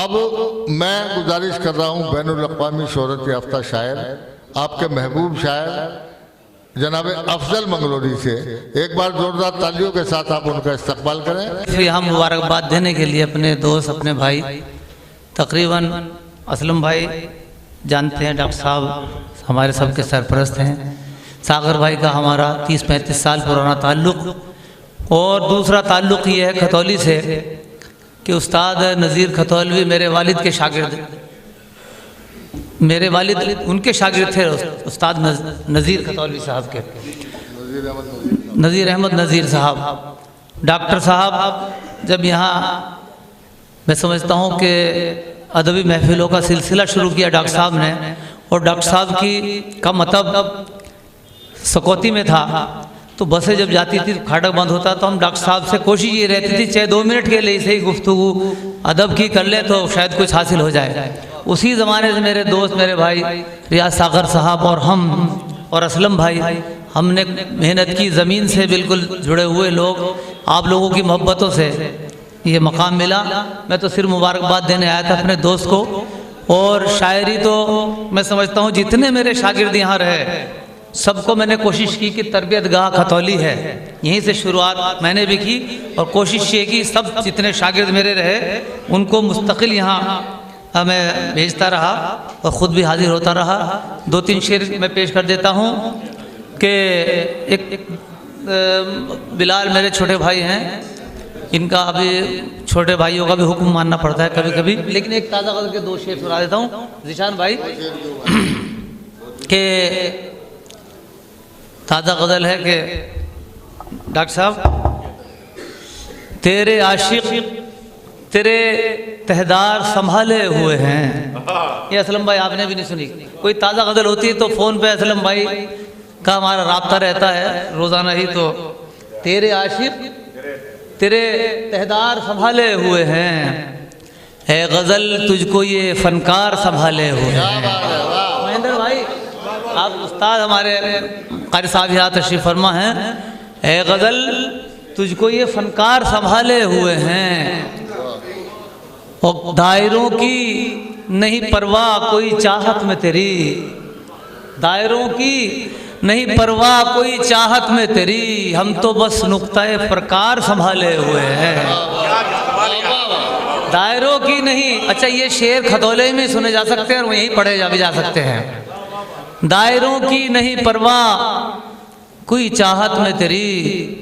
अब मैं गुजारिश कर रहा हूँ बैनुल अक़वामी शोहरत याफ्ता शायर आपके महबूब शायर जनाब अफजल मंगलोरी से एक बार जोरदार तालियों के साथ आप उनका इस्तकबाल करें। फिर हम मुबारकबाद देने के लिए अपने दोस्त अपने भाई तकरीबन असलम भाई जानते हैं, डॉक्टर साहब हमारे सबके सरपरस्त हैं। सागर भाई का हमारा 30-35 साल पुराना ताल्लुक़, और दूसरा ताल्लुक़ ये है खतौली से कि उस्ताद नज़ीर खतौलवी मेरे वालिद के शागिर्द, मेरे वालिद उनके शागिर्द थे उस्ताद नज़ीर खतौलवी साहब के, नज़ीर अहमद नज़ीर साहब। डॉक्टर साहब जब यहाँ मैं समझता हूँ कि अदबी महफिलों का सिलसिला शुरू किया डॉक्टर साहब ने, और डॉक्टर साहब का मतलब सकौती में था, तो बसें जब जाती थी फाटक बंद होता तो हम डॉक्टर साहब से कोशिश ये रहती थी चाहे 2 मिनट के लिए सही गुफ्तगू अदब की कर ले तो शायद कुछ हासिल हो जाए। उसी ज़माने से मेरे दोस्त मेरे भाई रियाज सागर साहब और हम और असलम भाई, हमने मेहनत की, ज़मीन से बिल्कुल जुड़े हुए लोग, आप लोगों की मोहब्बतों से ये मकाम मिला। मैं तो सिर्फ मुबारकबाद देने आया था अपने दोस्त को, और शायरी तो मैं समझता हूँ जितने मेरे शागिर्द यहाँ रहे सबको मैंने कोशिश की कि तरबियत गाह खतौली है, यहीं से शुरुआत मैंने भी की, और कोशिश ये की सब जितने शागिर्द मेरे रहे उनको मुस्तकिल यहाँ मैं भेजता रहा और ख़ुद भी हाजिर होता रहा। 2-3 शेर मैं पेश कर देता हूँ कि एक बिलाल मेरे छोटे भाई हैं, इनका अभी छोटे भाइयों का भी हुक्म मानना पड़ता है कभी कभी, लेकिन एक ताज़ा गज़ल के 2 शेर सुना देता हूँ ज़ीशान भाई के ताज़ा गज़ल है कि डॉक्टर साहब तेरे आशिक तेरे तहदार संभाले हुए हैं। ये असलम भाई आपने भी नहीं सुनी, कोई ताज़ा गज़ल होती है तो फ़ोन पे असलम भाई का हमारा राब्ता रहता है रोज़ाना ही, तो तेरे आशिक तेरे तहदार संभाले हुए हैं, है गज़ल तुझको ये फ़नकार संभाले हुए हैं। महेंद्र भाई आप उस्ताद हमारे क़ारी साहब यहाँ तशरीफ़ फरमा हैं, ए गज़ल तुझको ये फ़नकार संभाले हुए हैं, और दायरों की नहीं परवाह कोई चाहत में तेरी, दायरों की नहीं परवाह कोई चाहत में तेरी, हम तो बस नुक्ता-ए प्रकार संभाले हुए हैं। दायरों की नहीं, अच्छा ये शेर खतौले में सुने जा सकते हैं और यहीं पढ़े भी जा सकते हैं। दायरों की नहीं परवाह कोई चाहत में तेरी,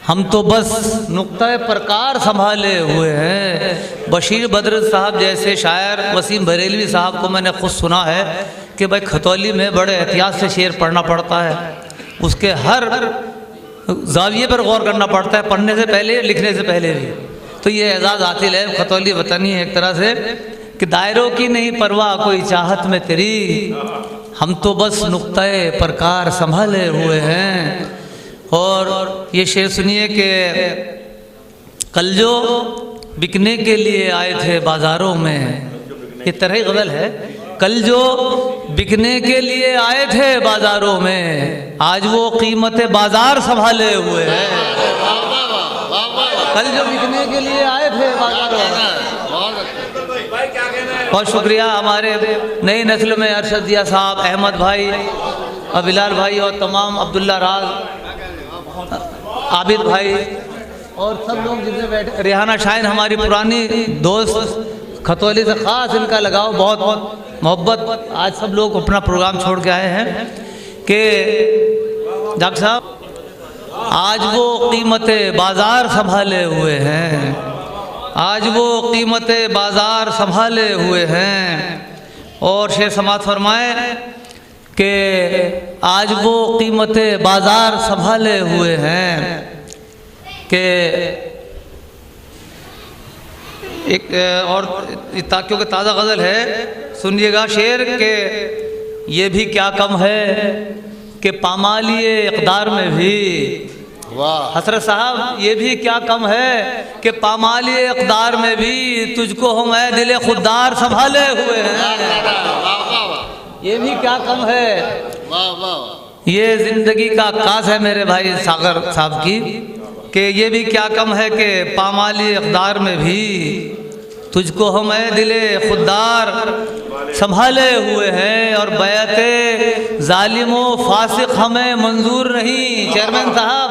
हम तो बस नुक्ता प्रकार संभाले हुए हैं। बशीर बद्र साहब जैसे शायर, वसीम बरेलवी साहब को मैंने खुद सुना है कि भाई खतौली में बड़े एहतियात से शेर पढ़ना पड़ता है, उसके हर जाविये पर गौर करना पड़ता है, पढ़ने से पहले लिखने से पहले भी। तो ये एजाज़ हासिल है खतौली वतनी है एक तरह से कि दायरों की नहीं परवाह कोई चाहत में तेरी, हम तो बस नुक्ता-ए प्रकार संभाले हुए हैं। और ये शेर सुनिए कि कल जो बिकने के लिए आए थे बाज़ारों में, ये तरह गज़ल है, कल जो बिकने के लिए आए थे बाज़ारों में, आज वो कीमत बाज़ार संभाले हुए हैं। कल जो बिकने के लिए आए थे बाज़ारों में। बहुत शुक्रिया हमारे नई नस्ल में अरशद दिया साहब, अहमद भाई, बिलाल भाई और तमाम अब्दुल्ला राज, आबिद भाई और सब लोग जितने बैठे, रेहाना शाहीन हमारी पुरानी दोस्त, खतौली से ख़ास इनका लगाव, बहुत बहुत मोहब्बत। आज सब लोग अपना प्रोग्राम छोड़ के आए हैं कि डॉक्टर साहब आज वो कीमत बाज़ार संभाले हुए हैं, आज वो कीमत बाज़ार संभाले हुए हैं। और शेर समात फरमाए कि आज वो कीमत बाज़ार संभाले हुए हैं कि एक और ताकियों के ताज़ा गज़ल है, सुनिएगा शेर के ये भी क्या कम है कि पामालिए इक़दार में भी, हसरत साहब ये भी क्या कम है कि पामालिए इक़दार में भी तुझको हम ऐ दिले खुददार संभाले हुए हैं। ये भी क्या कम है, ये ज़िंदगी का कास है मेरे भाई सागर साहब की, कि ये भी क्या कम है कि पामाली इक़दार में भी तुझको हम ए दिले खुददार संभाले हुए हैं और बैअते जालिमो फासिक हमें मंजूर नहीं। चेयरमैन साहब,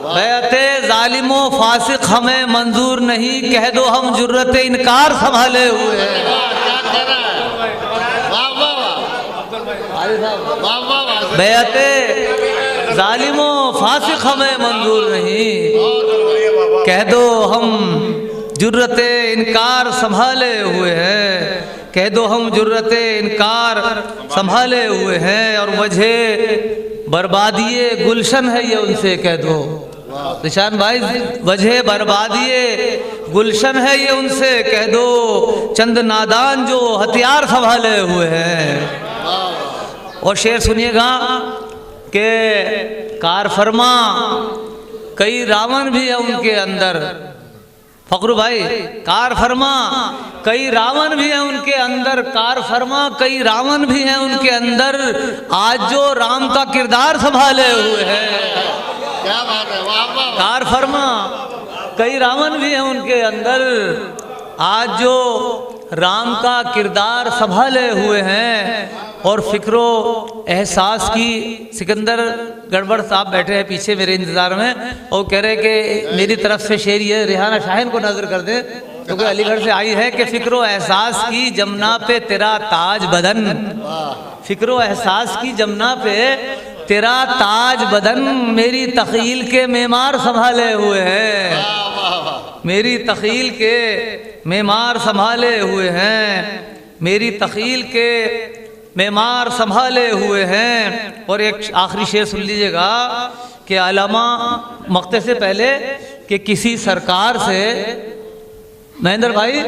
बैअते जालिमो फासिक हमें मंजूर नहीं, कह दो हम जुर्रत इनकार संभाले हुए हैं। बैअते जालिमो फासिक हमें मंजूर नहीं, कह दो हम जुर्रत इनकार संभाले हुए हैं, कह दो हम जुर्रत इनकार संभाले हुए हैं। और वजह बर्बादिए गुलशन है ये उनसे कह दो। निशान भाई, वजह बर्बादिए गुलशन है ये उनसे कह दो, चंद नादान जो हथियार संभाले हुए हैं। और शेर सुनिएगा कि कार फरमा कई रावण भी है उनके अंदर। फकरू भाई, कार फरमा कई रावण भी हैं उनके अंदर, कार फरमा कई रावण भी हैं उनके अंदर, आज जो राम का किरदार संभाले हुए हैं। क्या बात है, वाह वाह। कार फरमा कई रावण भी हैं उनके अंदर, आज जो राम का किरदार संभाले हुए हैं। और फिक्रो एहसास की, सिकंदर गड़बड़ साहब बैठे हैं पीछे मेरे इंतजार में, और कह रहे कि मेरी तरफ से शेर ये रेहाना शाहीन को नजर कर दे, क्योंकि अलीगढ़ से आई है कि फिक्रो एहसास की जमुना पे तेरा ताज बदन, फिक्रो एहसास की जमुना पे तेरा ताज बदन, मेरी तखील के मेमार संभाले हुए हैं, मेरी तखील के मेमार संभाले हुए हैं, मेरी तखील के मेमार संभाले हुए हैं। और एक आखिरी शेर सुन लीजिएगा कि अलामा मक्ते से पहले कि किसी सरकार से, महेंद्र भाई,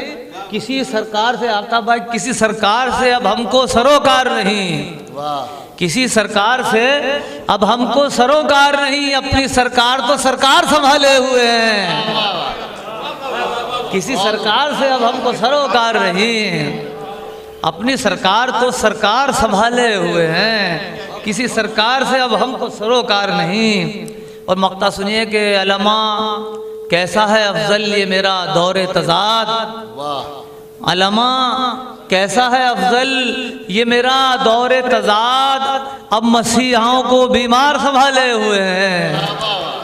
किसी सरकार से, आफ्ताब भाई, किसी सरकार से अब हमको सरोकार नहीं, किसी सरकार से अब हमको सरोकार नहीं, अपनी सरकार तो सरकार संभाले हुए हैं, किसी सरकार से अब हमको सरोकार नहीं, अपनी सरकार तो सरकार संभाले हुए हैं, किसी सरकार से अब हमको सरोकार नहीं। और मक्ता सुनिए कि अल्लामा कैसा है अफजल ये मेरा दौरे तजाद, अल्लामा कैसा है अफजल ये मेरा दौरे तजाद, अब मसीहाओं को बीमार संभाले हुए हैं,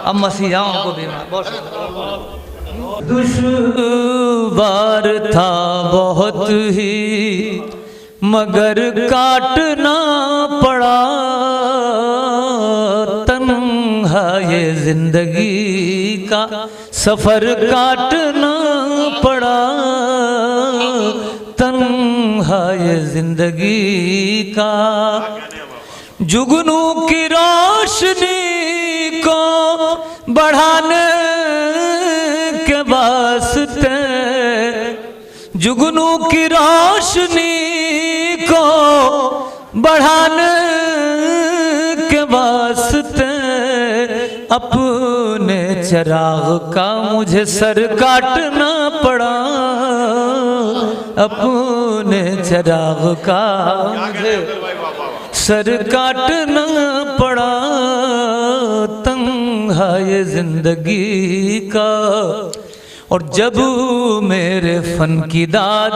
अब मसीहाओं को बीमार। दुश्वार था बहुत ही मगर काटना पड़ा, तन्हा ये जिंदगी का सफर काटना पड़ा, तन्हा ये जिंदगी का। जुगनू की रोशनी को बढ़ाने के वास्ते, जुगनू की रोशनी को बढ़ाने के वास्ते, अपने चिराग का मुझे सर काटना पड़ा, अपने चिराग का मुझे सर काटना पड़ा, तन्हा ये जिंदगी का। और जब मेरे फन की दाद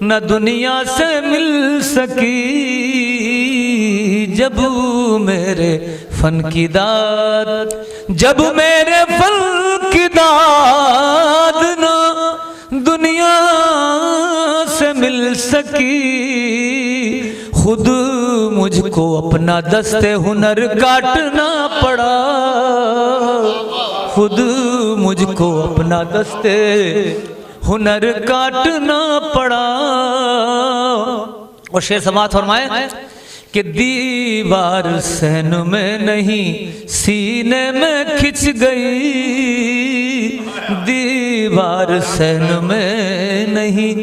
न दुनिया से मिल सकी, जब मेरे फन की दाद, जब मेरे फन की दाद न दुनिया से मिल सकी, खुद मुझको अपना दस्ते हुनर काटना पड़ा, खुद मुझको अपना दस्ते हुनर काटना पड़ा। और शेर समात फरमाए कि दीवार सहन में नहीं सीने में खिंच गई, दीवार सहन में नहीं,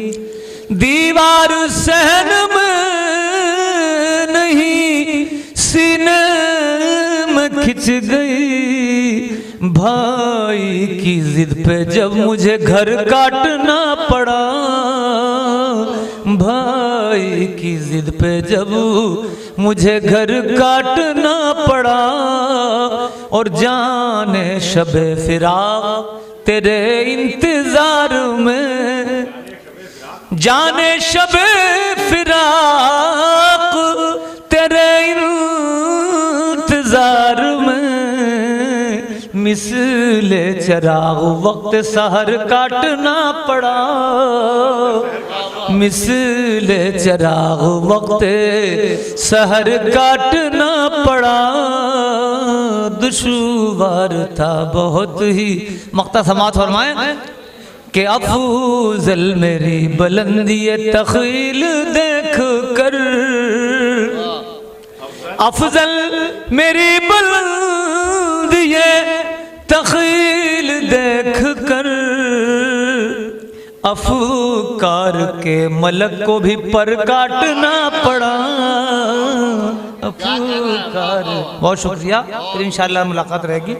दीवार सहन में नहीं सीने में खिंच गई, भाई की जिद पे जब मुझे घर काटना पड़ा, भाई की जिद पे जब मुझे घर काटना पड़ा। और जाने शबे फिराक तेरे इंतजार में, जाने शबे फिराक तेरे इंतजार में, मिसले चराग वक्त सहर काटना पड़ा, मिसले चराग वक्त सहर काटना पड़ा, दुश्वार था बहुत ही। मक्ता समात फरमाए कि अफूजल मेरी बुलंदी तख़ील देख कर, अफजल मेरी बुलंदी तख़ील देख कर, अफकार के मलक को भी पर काटना पड़ा, अफकार। बहुत शुक्रिया, फिर इंशाअल्लाह मुलाकात रहेगी।